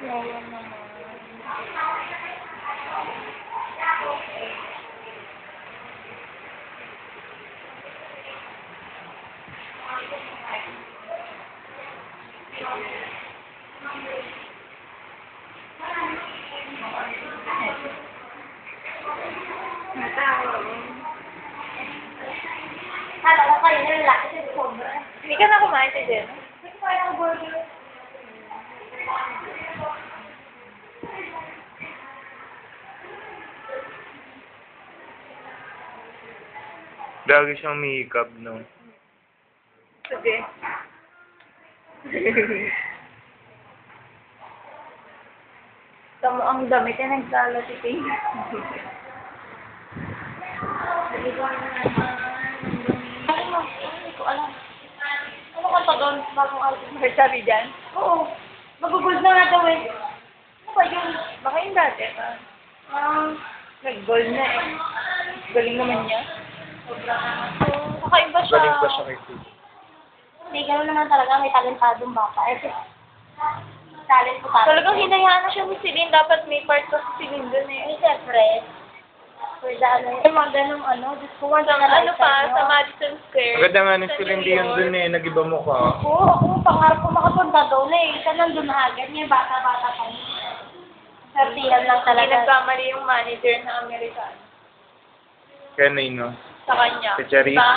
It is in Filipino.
Ayan naman. Kala ko kayo na lalaki sa sobra. Hindi ka na kumain si Jen? Hindi ko kaya ang burger. Lagi siyang makeup, no? Sige. Tamo ang damit na naglalatiting. Ay, mo. Hindi ko alam. Ano kanta doon? Bagong album. May sabi dyan? Oo. Mag-gold na nga daw eh. Ano ba yun? Baka yung dati. Nag-gold na eh. Galing naman niya. Kakaiba siya. Galing pa siya kay Steve. Hindi, gano'n naman talaga. May talentadong bata. Eh, talent ko talaga. Talagang hinayaan na siya ni Celine. Dapat may part pa si Celine dun eh. Eh, siyempre. For the ano, yung mga ganong ano, just ko once Sa, na ano pa, lifetime, sa no? Madison Square. Maganda nga ni Sa Celine New Dion York. dun eh, nag-iba mukha. Ako, pangarap ko makapunta doon eh. Isa nandun na agad niya, bata-bata pa niya. Sartihan lang Hindi talaga. nagkamali yung manager na Amerikano. Kaya na yun, no? Sa kanya. Si Charis. Diba?